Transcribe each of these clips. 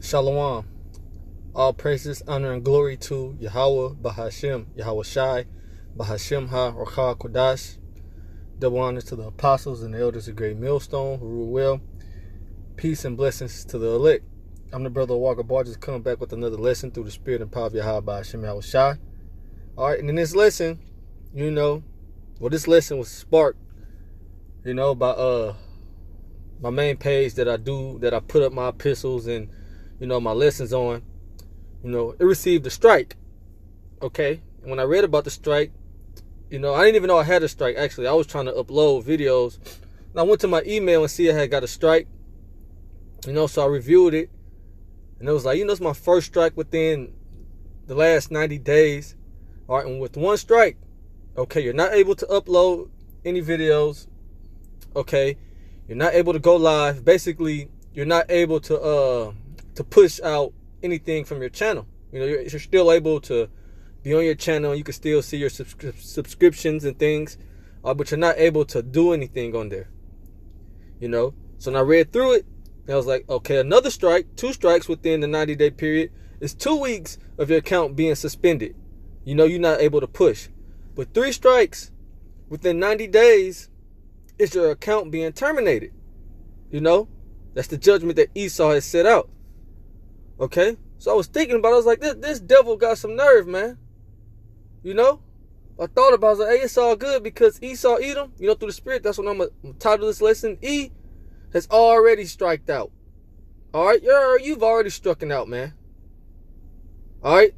Shalom. All praises, honor, and glory to Yahweh Bahashem, Yahweh Shai, Bahashem Ha Rakha Kodash. Double honors to the apostles and the elders of Great Millstone who rule well. Peace and blessings to the elect. I'm the brother Walker Barges coming back with another lesson through the spirit and power of Yahweh Bahashem Yahweh Shai. Alright, and in this lesson, this lesson was sparked, by my main page that I put up my epistles and my lessons on. It received a strike. Okay. And when I read about the strike, I didn't even know I had a strike. Actually, I was trying to upload videos. And I went to my email and see I had got a strike. So I reviewed it. And it was like, it's my first strike within the last 90 days. All right. And with one strike, okay, you're not able to upload any videos. Okay. You're not able to go live. Basically, you're not able to push out anything from your channel. You're still able to be on your channel and you can still see your subscriptions and things, but you're not able to do anything on there. So when I read through it, I was like, okay, another strike, 2 strikes within the 90-day period is 2 weeks of your account being suspended. You're not able to push. But 3 strikes within 90 days is your account being terminated. That's the judgment that Esau has set out. Okay? So I was thinking about it. I was like, this devil got some nerve, man. I thought about it. I was like, hey, it's all good because Esau, Edom, through the spirit. That's what I'm going to title this lesson. E has already striked out. All right? You've already struck out, man. All right?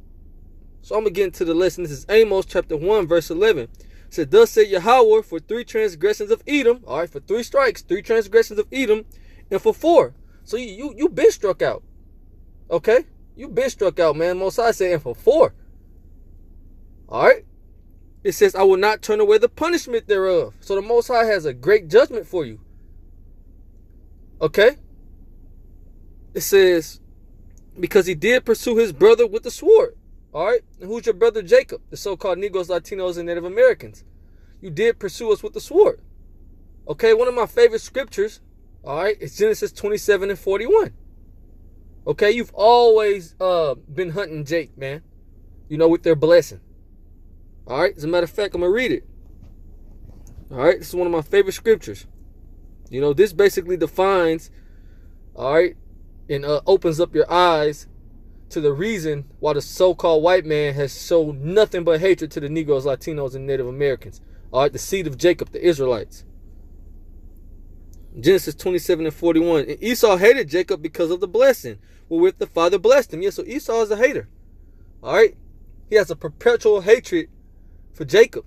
So I'm going to get into the lesson. This is Amos chapter 1, verse 11. It said, thus said Yahweh, for 3 transgressions of Edom. All right? For 3 strikes, 3 transgressions of Edom. And for 4. So you've been struck out. Okay? You've been struck out, man. Most High said, and for 4. All right? It says, I will not turn away the punishment thereof. So the Most High has a great judgment for you. Okay? It says, because he did pursue his brother with the sword. All right? And who's your brother Jacob? The so-called Negroes, Latinos, and Native Americans. You did pursue us with the sword. Okay? One of my favorite scriptures, all right, it's Genesis 27 and 41. Okay, you've always been hunting Jake, man. With their blessing. All right, as a matter of fact, I'm going to read it. All right, this is one of my favorite scriptures. This basically defines, all right, and opens up your eyes to the reason why the so-called white man has shown nothing but hatred to the Negroes, Latinos, and Native Americans. All right, the seed of Jacob, the Israelites. Genesis 27 and 41. And Esau hated Jacob because of the blessing wherewith the father blessed him. Yeah, so Esau is a hater. All right. He has a perpetual hatred for Jacob.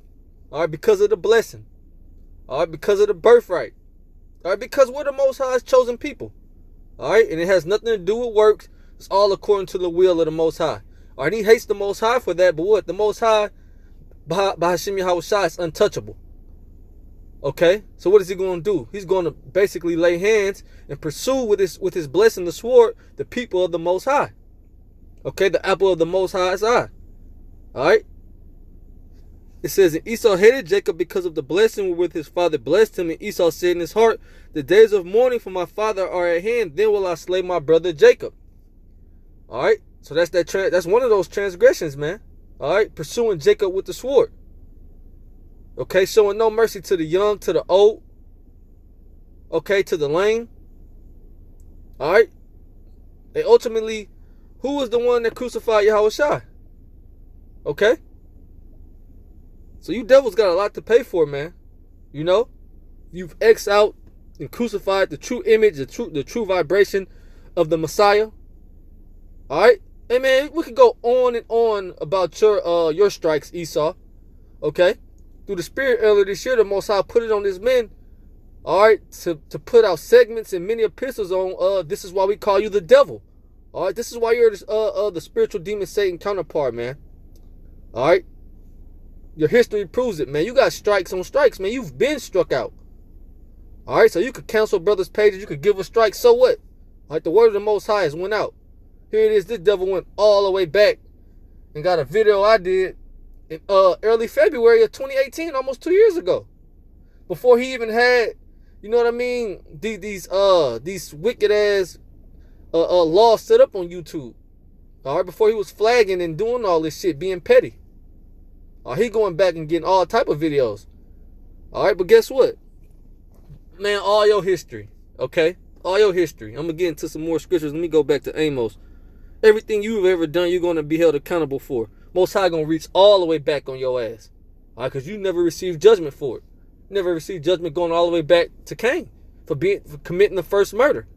All right, because of the blessing. All right, because of the birthright. All right, because we're the Most High's chosen people. All right, and it has nothing to do with works. It's all according to the will of the Most High. All right, he hates the Most High for that, but what? The Most High, Bahashem Yahweh Shai, is untouchable. Okay, so what is he going to do? He's going to basically lay hands and pursue with his blessing, the sword, the people of the Most High. Okay, the apple of the Most High's eye. All right. It says, and Esau hated Jacob because of the blessing wherewith his father blessed him. And Esau said in his heart, the days of mourning for my father are at hand. Then will I slay my brother Jacob. All right. So that's one of those transgressions, man. All right, pursuing Jacob with the sword. Okay, showing no mercy to the young, to the old. Okay, to the lame. All right. And ultimately, who was the one that crucified Yahweh Shai? Okay. So you devils got a lot to pay for, man. You've X'd out and crucified the true image, the true vibration of the Messiah. All right. Hey, man, we could go on and on about your strikes, Esau. Okay. Through the spirit earlier this year, the Most High put it on his men, all right, to put out segments and many epistles on, this is why we call you the devil. All right, this is why you're the spiritual demon Satan counterpart, man. All right, your history proves it, man. You got strikes on strikes, man. You've been struck out. All right, so you could cancel brothers' pages, you could give a strike, so what? All right, the word of the Most High has went out. Here it is, this devil went all the way back and got a video I did in early February of 2018, almost 2 years ago, before he even had, these wicked ass law set up on YouTube. All right, before he was flagging and doing all this shit, being petty. He going back and getting all type of videos. All right, but guess what? Man, all your history, okay? All your history. I'm going to get into some more scriptures. Let me go back to Amos. Everything you've ever done, you're going to be held accountable for. Most High going to reach all the way back on your ass. All right, because you never received judgment for it. You never received judgment going all the way back to Cain for committing the first murder.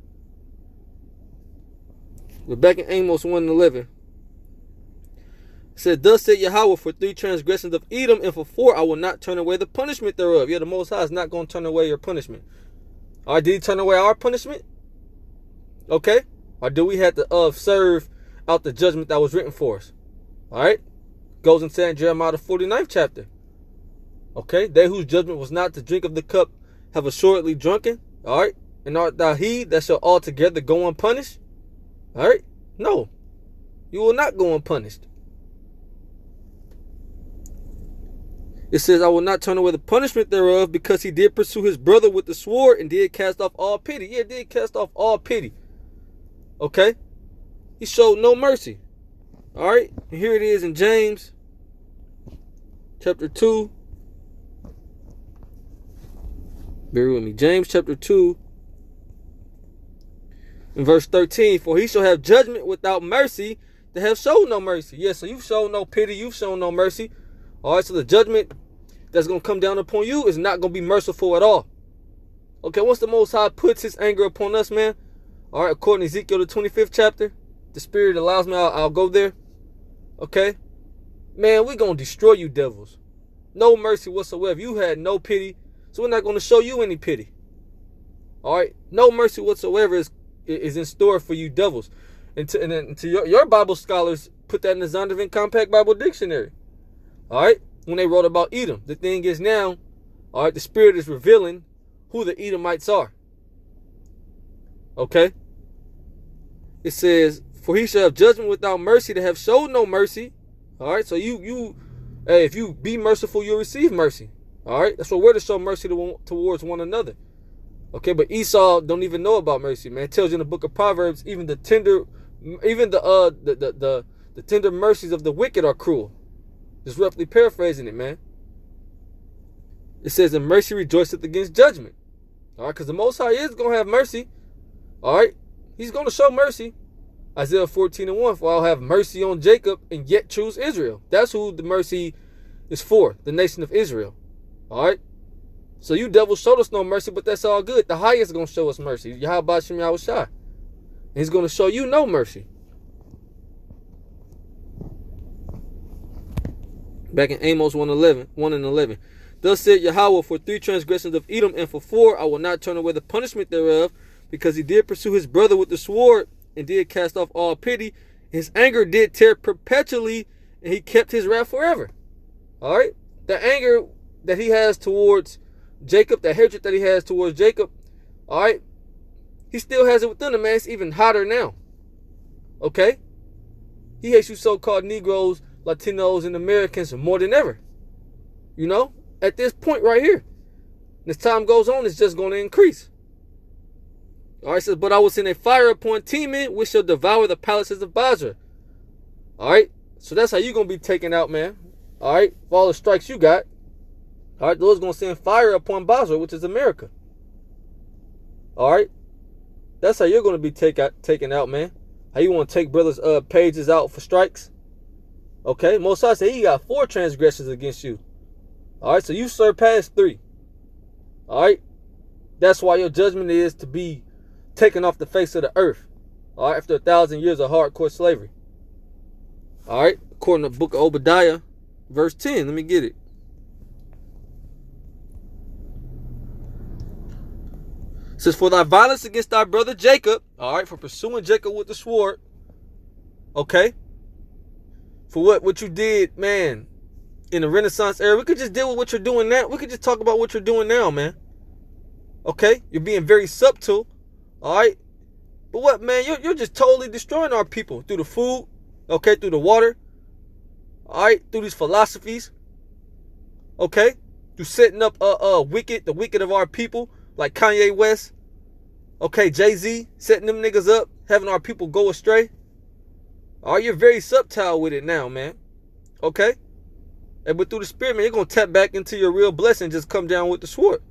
We're back in Amos 1:11. It said, thus said Yahweh, for 3 transgressions of Edom, and for 4 I will not turn away the punishment thereof. Yeah, the Most High is not going to turn away your punishment. All right, did he turn away our punishment? Okay. Or do we have to serve out the judgment that was written for us? All right. Goes into Jeremiah the 49th chapter. Okay. They whose judgment was not to drink of the cup have assuredly drunken. All right. And art thou he that shall altogether go unpunished? All right. No. You will not go unpunished. It says, I will not turn away the punishment thereof, because he did pursue his brother with the sword and did cast off all pity. Yeah, did cast off all pity. Okay? He showed no mercy. All right? And here it is in James chapter 2. Bear with me. James chapter 2 and verse 13. For he shall have judgment without mercy that have showed no mercy. Yeah, so you've shown no pity. You've shown no mercy. All right, so the judgment that's going to come down upon you is not going to be merciful at all. Okay, once the Most High puts his anger upon us, man, all right, according to Ezekiel the 25th chapter, the Spirit allows me, I'll go there. Okay, man, we're going to destroy you devils. No mercy whatsoever. You had no pity, so we're not going to show you any pity. All right, no mercy whatsoever is in store for you devils. And to your Bible scholars put that in the Zondervan Compact Bible Dictionary. All right, when they wrote about Edom. The thing is now, all right, the Spirit is revealing who the Edomites are. Okay? It says, for he shall have judgment without mercy that have showed no mercy. All right, so hey, if you be merciful, you'll receive mercy. All right, that's what we're to show mercy towards one another. Okay, but Esau don't even know about mercy, man. It tells you in the book of Proverbs, even the tender mercies of the wicked are cruel. Just roughly paraphrasing it, man. It says, and mercy rejoiceth against judgment. All right, because the Most High is going to have mercy. All right, he's going to show mercy. Isaiah 14:1, for I'll have mercy on Jacob and yet choose Israel. That's who the mercy is for, the nation of Israel. All right, so you devils showed us no mercy, but that's all good. The highest is going to show us mercy. Yahweh Shem Yahweh Shai. And he's going to show you no mercy. Back in Amos 1:11. Thus said Yahweh, for 3 transgressions of Edom, and for 4 I will not turn away the punishment thereof, because he did pursue his brother with the sword, and did cast off all pity. His anger did tear perpetually, and he kept his wrath forever. All right? The anger that he has towards Jacob, the hatred that he has towards Jacob, all right? He still has it within him, man. It's even hotter now. Okay? He hates you so-called Negroes, Latinos, and Americans more than ever. You know? At this point right here. As time goes on, it's just going to increase. All right, it says, but I will send a fire upon Teman, which shall devour the palaces of Basra. All right, so that's how you're going to be taken out, man. All right, for all the strikes you got. All right, the Lord's going to send fire upon Basra, which is America. All right, that's how you're going to be taken out, man. How you want to take brothers' pages out for strikes? Okay, Most High said he got 4 transgressions against you. All right, so you surpassed 3. All right, that's why your judgment is to be taken off the face of the earth. All right, after 1,000 years of hardcore slavery. All right, according to the book of Obadiah, verse 10. Let me get it. It says, for thy violence against thy brother Jacob, all right, for pursuing Jacob with the sword, okay, for what you did, man, in the Renaissance era. We could just deal with what you're doing now. We could just talk about what you're doing now, man. Okay, you're being very subtle, all right, but what, man, you're just totally destroying our people through the food, okay, through the water, all right, through these philosophies, okay, through setting up the wicked of our people, like Kanye West, okay, Jay-Z, setting them niggas up having our people go astray. All right, you're very subtle with it now, man. Okay? But through the Spirit, man, you're going to tap back into your real blessing, just come down with the sword.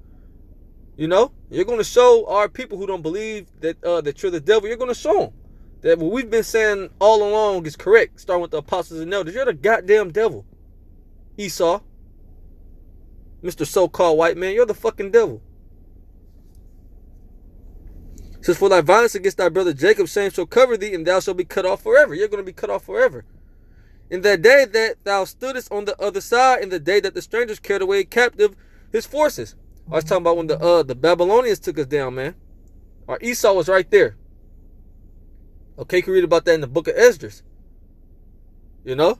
You know? You're going to show our people who don't believe that that you're the devil, you're going to show them that what we've been saying all along is correct, starting with the apostles and elders. You're the goddamn devil. Esau. Mr. So-called white man, you're the fucking devil. It says, for thy violence against thy brother Jacob, shame shall cover thee, and thou shalt be cut off forever. You're going to be cut off forever. In that day that thou stoodest on the other side, in the day that the strangers carried away captive his forces. I was talking about when the Babylonians took us down, man. Our Esau was right there. Okay, you can read about that in the book of Esdras. You know?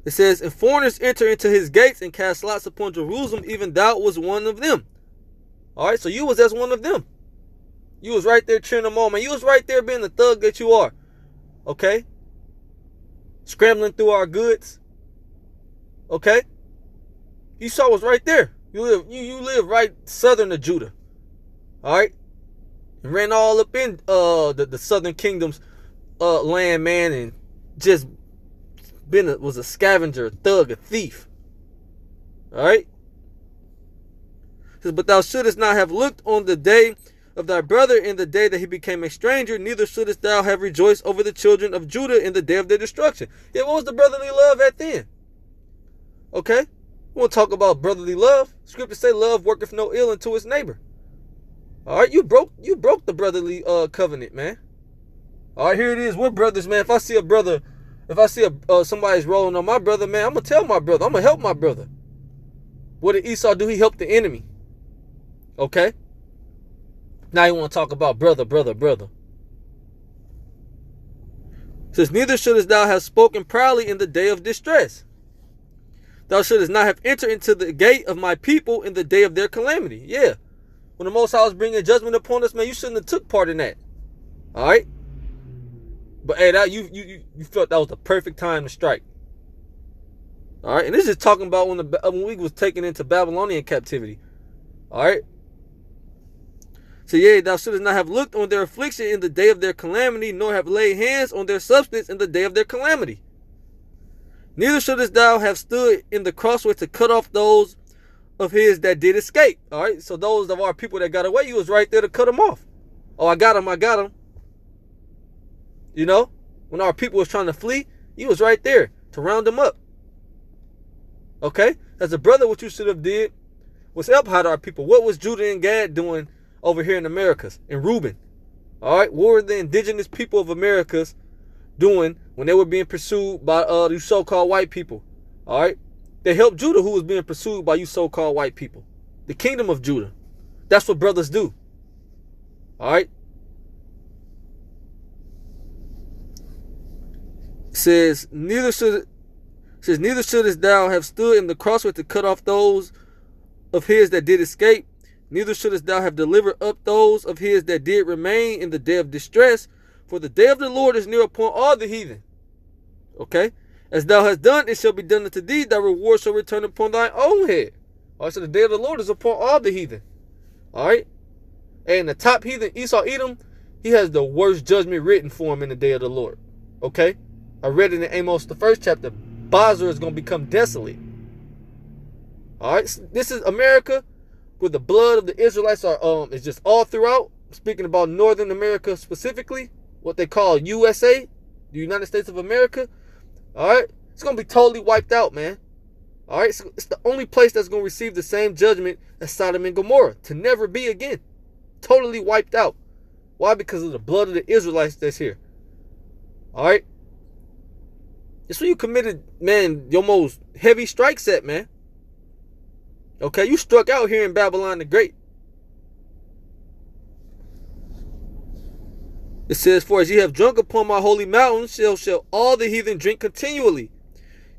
It says, and foreigners enter into his gates and cast lots upon Jerusalem, even thou was one of them. All right, so you was as one of them. You was right there cheering them on, man. You was right there being the thug that you are. Okay? Scrambling through our goods. Okay? Esau was right there. You live right southern of Judah. All right? And ran all up in the southern kingdom's land, man, and just was a scavenger, a thug, a thief. All right? It says, but thou shouldest not have looked on the day of thy brother in the day that he became a stranger, neither shouldest thou have rejoiced over the children of Judah in the day of their destruction. Yeah, what was the brotherly love at then? Okay? We won't talk about brotherly love. Scripture say love worketh no ill unto his neighbor. All right, you broke the brotherly covenant, man. All right, here it is. We're brothers, man. If I see somebody's rolling on my brother, man, I'm gonna tell my brother. I'm gonna help my brother. What did Esau do? He helped the enemy. Okay. Now you want to talk about brother. It says, neither shouldest thou have spoken proudly in the day of distress. Thou shouldest not have entered into the gate of my people in the day of their calamity. Yeah. When the Most High was bringing judgment upon us, man, you shouldn't have took part in that. All right? But hey, you felt that was the perfect time to strike. All right? And this is talking about when we was taken into Babylonian captivity. All right? So yea, thou shouldest not have looked on their affliction in the day of their calamity, nor have laid hands on their substance in the day of their calamity. Neither shouldest thou have stood in the crossway to cut off those of his that did escape. All right, so those of our people that got away, you was right there to cut them off. Oh, I got him. You know, when our people was trying to flee, you was right there to round them up. Okay, as a brother, what you should have did was help hide our people. What was Judah and Gad doing over here in Americas, in Reuben? All right, what were the indigenous people of Americas doing when they were being pursued by these so-called white people? All right, they helped Judah, who was being pursued by you so-called white people, the kingdom of Judah. That's what brothers do. All right. Says neither shouldest thou have stood in the crossway to cut off those of his that did escape. Neither shouldest thou have delivered up those of his that did remain in the day of distress. For the day of the Lord is near upon all the heathen. Okay? As thou hast done, it shall be done unto thee. Thy reward shall return upon thine own head. All right, so the day of the Lord is upon all the heathen. All right? And the top heathen, Esau Edom, he has the worst judgment written for him in the day of the Lord. Okay? I read it in Amos, the 1st chapter. Bozrah is going to become desolate. All right? So this is America, where the blood of the Israelites is just all throughout. Speaking about Northern America specifically, what they call USA, the United States of America. All right? It's going to be totally wiped out, man. All right? So it's the only place that's going to receive the same judgment as Sodom and Gomorrah, to never be again. Totally wiped out. Why? Because of the blood of the Israelites that's here. All right? It's when you committed, man, your most heavy strike set, man. Okay? You struck out here in Babylon the Great. It says, for as ye have drunk upon my holy mountain, shall all the heathen drink continually.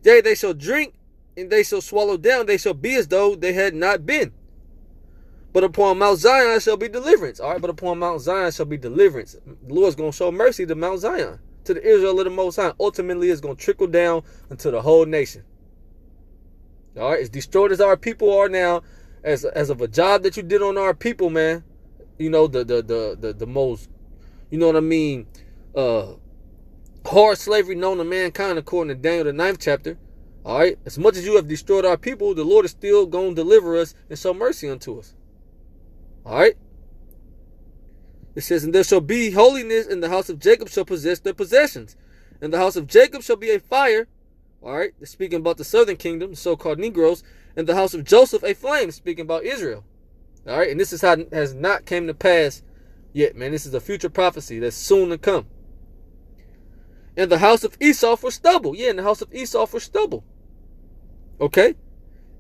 Yea, they shall drink, and they shall swallow down. They shall be as though they had not been. But upon Mount Zion shall be deliverance. All right, but upon Mount Zion shall be deliverance. The Lord's going to show mercy to Mount Zion, to the Israel of the Most High. Ultimately, it's going to trickle down into the whole nation. All right, as destroyed as our people are now, as of a job that you did on our people, man. You know, the most, you know what I mean, hard slavery known to mankind, according to Daniel the 9th chapter. All right, as much as you have destroyed our people, the Lord is still going to deliver us and show mercy unto us. All right. It says, and there shall be holiness, and the house of Jacob shall possess their possessions. And the house of Jacob shall be a fire. All right, they're speaking about the southern kingdom, the so-called Negroes. And the house of Joseph a flame, speaking about Israel. All right, and this is how it has not came to pass yet, man. This is a future prophecy that's soon to come. And the house of Esau for stubble. Yeah, and the house of Esau for stubble. Okay?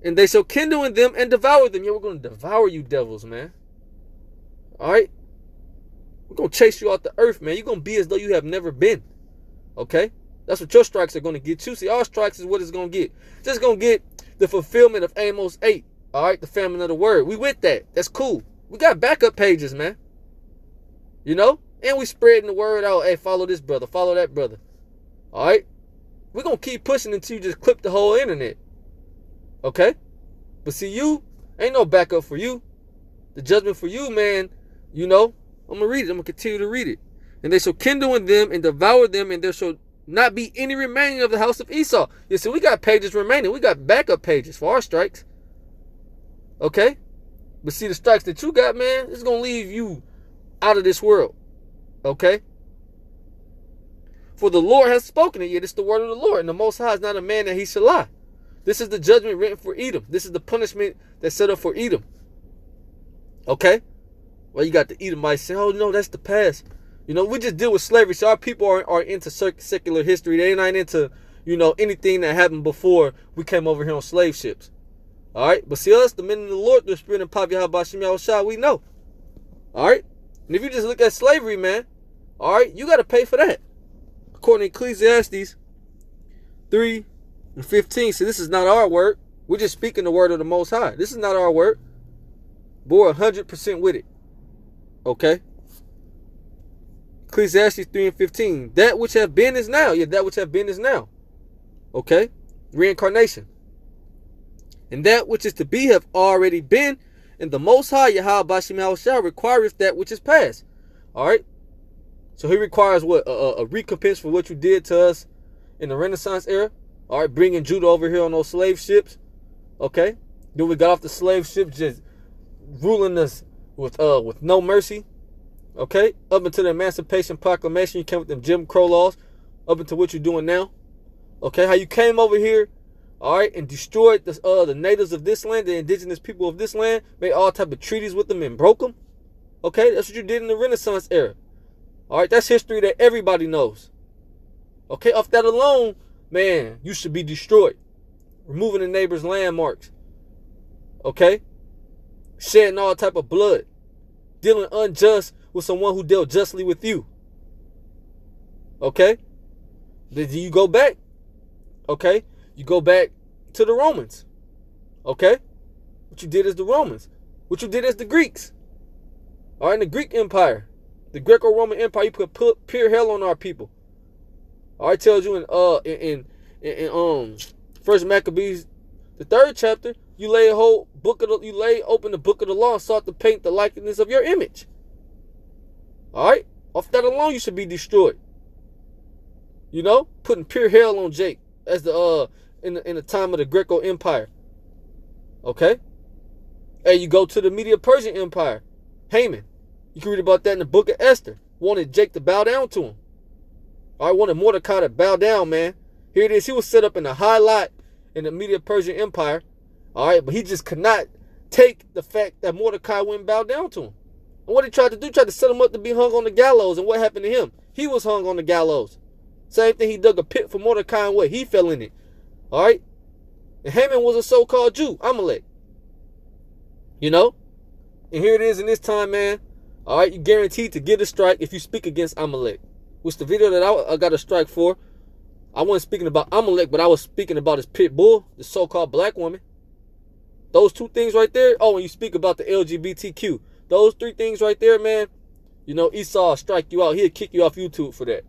And they shall kindle in them and devour them. Yeah, we're going to devour you devils, man. All right? We're going to chase you out the earth, man. You're going to be as though you have never been. Okay? That's what your strikes are going to get you. See, our strikes is what it's going to get. Just going to get the fulfillment of Amos 8. All right? The famine of the word. We with that. That's cool. We got backup pages, man. You know? And we spreading the word out. Hey, follow this brother. Follow that brother. All right? We're going to keep pushing until you just clip the whole internet. Okay? But see, you, ain't no backup for you. The judgment for you, man, you know, I'm going to read it. I'm going to continue to read it. And they shall kindle in them and devour them, and there shall not be any remaining of the house of Esau. You see, we got pages remaining. We got backup pages for our strikes. Okay? But see, the strikes that you got, man, it's going to leave you out of this world. Okay? For the Lord has spoken it. Yet it's the word of the Lord. And the Most High is not a man that he shall lie. This is the judgment written for Edom. This is the punishment that's set up for Edom. Okay? Well, you got the Edomites saying, oh, no, that's the past. You know, we just deal with slavery. So our people are into secular history. They're not into, you know, anything that happened before we came over here on slave ships. All right? But see us, the men of the Lord, the spirit and power of Hashem Yahushua, we know. All right? And if you just look at slavery, man, all right, you got to pay for that. According to Ecclesiastes 3:15. See, this is not our word. We're just speaking the word of the Most High. This is not our word. We're 100% with it. Okay? Ecclesiastes 3:15. That which have been is now. Yeah, that which have been is now. Okay? Reincarnation. And that which is to be have already been. And the Most High, Yahweh Bashim Yahushua, requireth that which is past. All right? So he requires what? A recompense for what you did to us in the Renaissance era. All right, bringing Judah over here on those slave ships. Okay? Then we got off the slave ships just ruling us with no mercy. Okay? Up until the Emancipation Proclamation, you came with them Jim Crow laws. Up until what you're doing now. Okay? How you came over here, all right, and destroyed the natives of this land, the indigenous people of this land, made all type of treaties with them and broke them. Okay? That's what you did in the Renaissance era. All right? That's history that everybody knows. Okay? Off that alone, man, you should be destroyed. Removing the neighbor's landmarks. Okay? Shedding all type of blood. Dealing unjust with someone who dealt justly with you. Okay? Then you go back. Okay? You go back to the Romans. Okay? What you did is the Romans. What you did is the Greeks. All right? In the Greek Empire. The Greco-Roman Empire, you put pure hell on our people. All right, tells you in First Maccabees, the 3rd chapter, you lay open the book of the law and sought to paint the likeness of your image. All right, off that alone, you should be destroyed. You know, putting pure hell on Jake as the in the time of the Greco Empire. Okay, and you go to the Medo-Persian Empire, Haman. You can read about that in the book of Esther. Wanted Jake to bow down to him. I wanted Mordecai to bow down, man. Here it is. He was set up in a high lot in the Medo-Persian Empire. All right, but he just could not take the fact that Mordecai wouldn't bow down to him. And what he tried to do, tried to set him up to be hung on the gallows. And what happened to him? He was hung on the gallows. Same thing, he dug a pit for Mordecai and what? He fell in it. All right? And Haman was a so-called Jew, Amalek. You know? And here it is in this time, man. All right, you're guaranteed to get a strike if you speak against Amalek. Which the video that I got a strike for, I wasn't speaking about Amalek, but I was speaking about his pit bull, the so-called black woman. Those 2 things right there. Oh, and you speak about the LGBTQ. Those 3 things right there, man. You know, Esau will strike you out. He'll kick you off YouTube for that.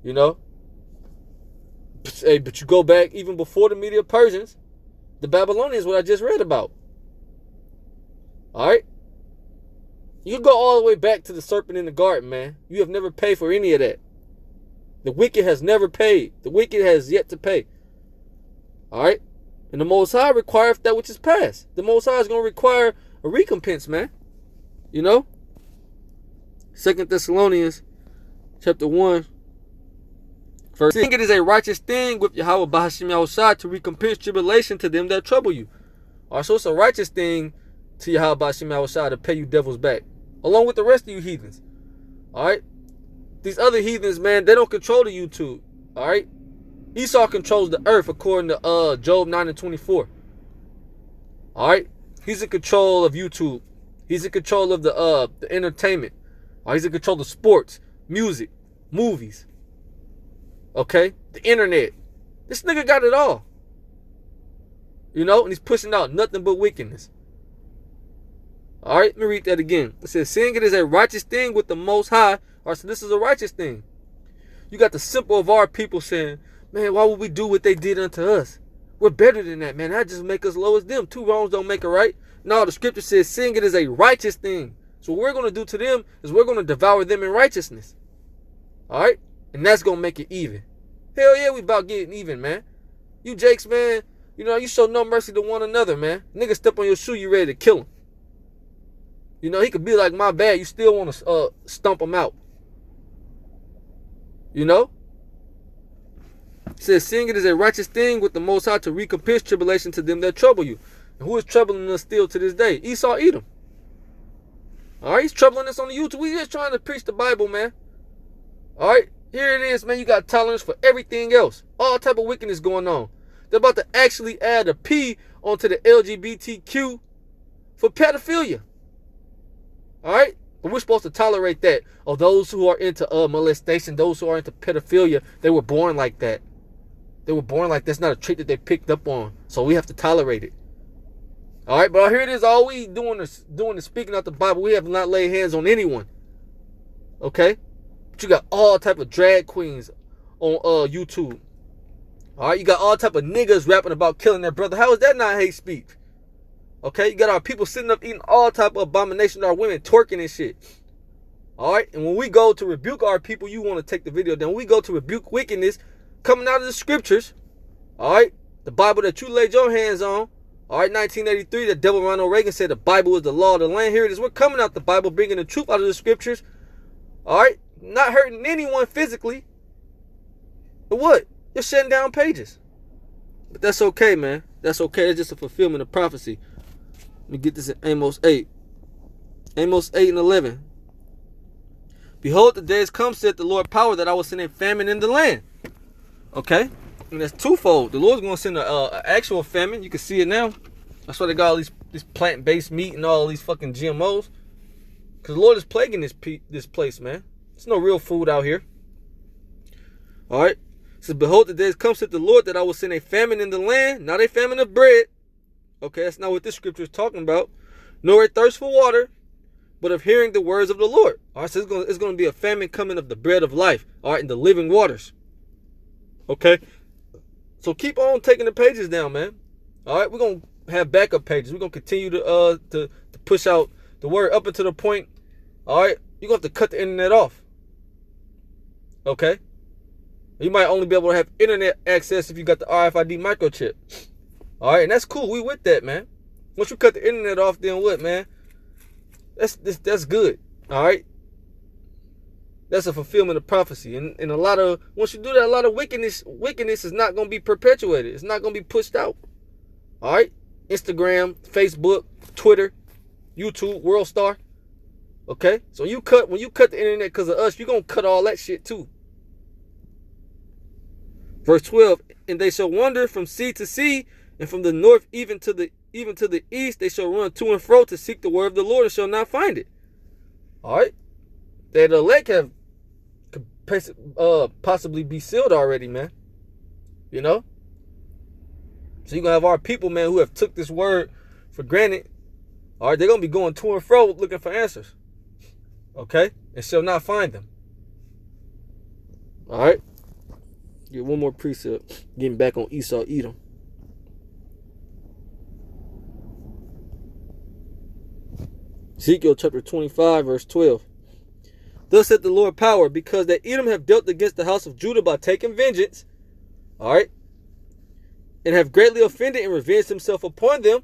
You know? Hey, but you go back even before the Medo-Persians, the Babylonians, what I just read about. All right? You go all the way back to the serpent in the garden, man. You have never paid for any of that. The wicked has never paid. The wicked has yet to pay. All right? And the Most High requires that which is past. The Most High is going to require a recompense, man. You know? 2 Thessalonians chapter 1. Verse 6. It is a righteous thing with Yahweh Bahashim Yahushua to recompense tribulation to them that trouble you. All right, so it's a righteous thing to Yahweh Bahashim Yahushua to pay you devils back. Along with the rest of you heathens. All right? These other heathens, man, they don't control the YouTube. All right? Esau controls the earth according to Job 9:24. All right? He's in control of YouTube. He's in control of the entertainment. All right? He's in control of sports, music, movies. Okay? The internet. This nigga got it all. You know? And he's pushing out nothing but wickedness. All right? Let me read that again. It says, seeing it is a righteous thing with the Most High. All right, so this is a righteous thing. You got the simple of our people saying, man, why would we do what they did unto us? We're better than that, man. That just make us low as them. Two wrongs don't make a right. No, the scripture says, seeing it is a righteous thing. So what we're going to do to them is we're going to devour them in righteousness. All right? And that's going to make it even. Hell yeah, we about getting even, man. You Jakes, man, you know, you show no mercy to one another, man. Nigga step on your shoe, you ready to kill him. You know, he could be like, my bad, you still want to stump him out. You know? It says, seeing it is a righteous thing with the Most High to recompense tribulation to them that trouble you. And who is troubling us still to this day? Esau Edom. All right, he's troubling us on the YouTube. We just trying to preach the Bible, man. All right, here it is, man. You got tolerance for everything else. All type of wickedness going on. They're about to actually add a P onto the LGBTQ for pedophilia. All right? But we're supposed to tolerate that. Oh, those who are into molestation, those who are into pedophilia, they were born like that. They were born like that's not a trait that they picked up on. So we have to tolerate it. All right, but here it is. All we doing is speaking out the Bible. We have not laid hands on anyone. Okay? But you got all type of drag queens on YouTube. All right? You got all type of niggas rapping about killing their brother. How is that not hate speech? Okay? You got our people sitting up eating all type of abomination. Our women twerking and shit. All right? And when we go to rebuke our people, you want to take the video down. When we go to rebuke wickedness coming out of the scriptures, all right? The Bible that you laid your hands on, all right, 1983, the devil Ronald Reagan said the Bible is the law of the land. Here it is. We're coming out the Bible, bringing the truth out of the scriptures. All right? Not hurting anyone physically. But what? You're shutting down pages. But that's okay, man. That's okay. That's just a fulfillment of prophecy. Let me get this in Amos 8. Amos 8:11. Behold, the days come, said the Lord power, that I will send a famine in the land. Okay? And that's twofold. The Lord's going to send an actual famine. You can see it now. That's why they got all this plant-based meat and all these fucking GMOs. Because the Lord is plaguing this place, man. There's no real food out here. All right? It says, behold, the days come, said the Lord, that I will send a famine in the land. Not a famine of bread. Okay, that's not what this scripture is talking about. Nor a thirst for water, but of hearing the words of the Lord. All right, so it's going to be a famine coming of the bread of life. All right, and the living waters. Okay? So keep on taking the pages down, man. All right, we're going to have backup pages. We're going to continue to push out the word up until the point. All right, you're going to have to cut the internet off. Okay? You might only be able to have internet access if you got the RFID microchip. All right, and that's cool. We with that, man. Once you cut the internet off, then what, man? That's good. All right? That's a fulfillment of prophecy. And a lot of, once you do that, a lot of wickedness is not going to be perpetuated. It's not going to be pushed out. All right? Instagram, Facebook, Twitter, YouTube, WorldStar. Okay? So when you cut the internet because of us, you're going to cut all that shit too. Verse 12, and they shall wander from sea to sea, and from the north even to the east, they shall run to and fro to seek the word of the Lord and shall not find it. All right? That the elect could possibly be sealed already, man. You know? So you're going to have our people, man, who have took this word for granted. All right? They're going to be going to and fro looking for answers. Okay? And shall not find them. All right? Get one more precept. Getting back on Esau Edom. Ezekiel chapter 25, verse 12. Thus saith the Lord power, because that Edom have dealt against the house of Judah by taking vengeance, all right, and have greatly offended and revenged himself upon them.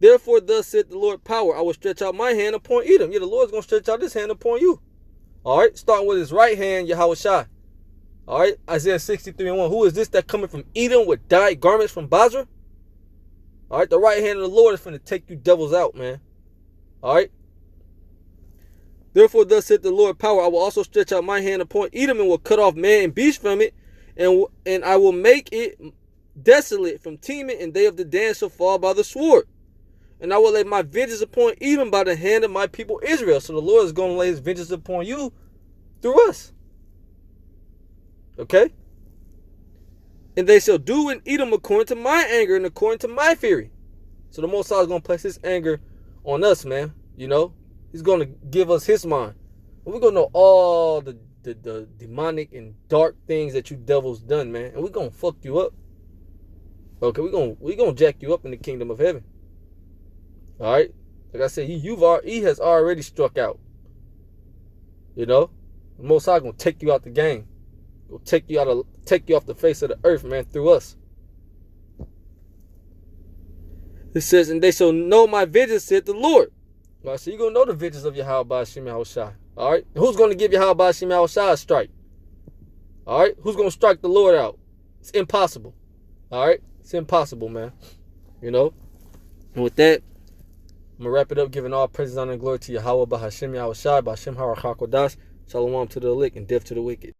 Therefore, thus saith the Lord power, I will stretch out my hand upon Edom. Yeah, the Lord's going to stretch out his hand upon you. All right, starting with his right hand, Yahweh Shai. All right, Isaiah 63:1. Who is this that cometh from Edom with dyed garments from Basra? All right, the right hand of the Lord is going to take you devils out, man. All right. Therefore, thus saith the Lord power, I will also stretch out my hand upon Edom and will cut off man and beast from it, and I will make it desolate from teeming, and they of the Dan shall fall by the sword. And I will lay my vengeance upon Edom by the hand of my people Israel. So the Lord is going to lay his vengeance upon you through us. Okay? And they shall do in Edom according to my anger and according to my fury. So the Most High is going to place his anger on us, man. You know? He's going to give us his mind. And we're going to know all the demonic and dark things that you devils done, man. And we're going to fuck you up. Okay? We're going to jack you up in the kingdom of heaven. All right, like I said, he has already struck out. You know, the Most High gonna take you out the game. He'll take you off the face of the earth, man, through us. It says, and they shall know my vengeance, said the Lord. All right, so you're gonna know the vengeance of Yahweh Ba'ashem Yahushai. All right, who's gonna give Yahweh Ba'ashem Yahushai a strike? All right, who's gonna strike the Lord out? It's impossible. All right, it's impossible, man. You know, and with that, I'm going to wrap it up, giving all praises, honor, and glory to Yahweh, Bahashem, Yahushai, Bahashem, HaRachakodash, Shalom to the elect, and death to the wicked.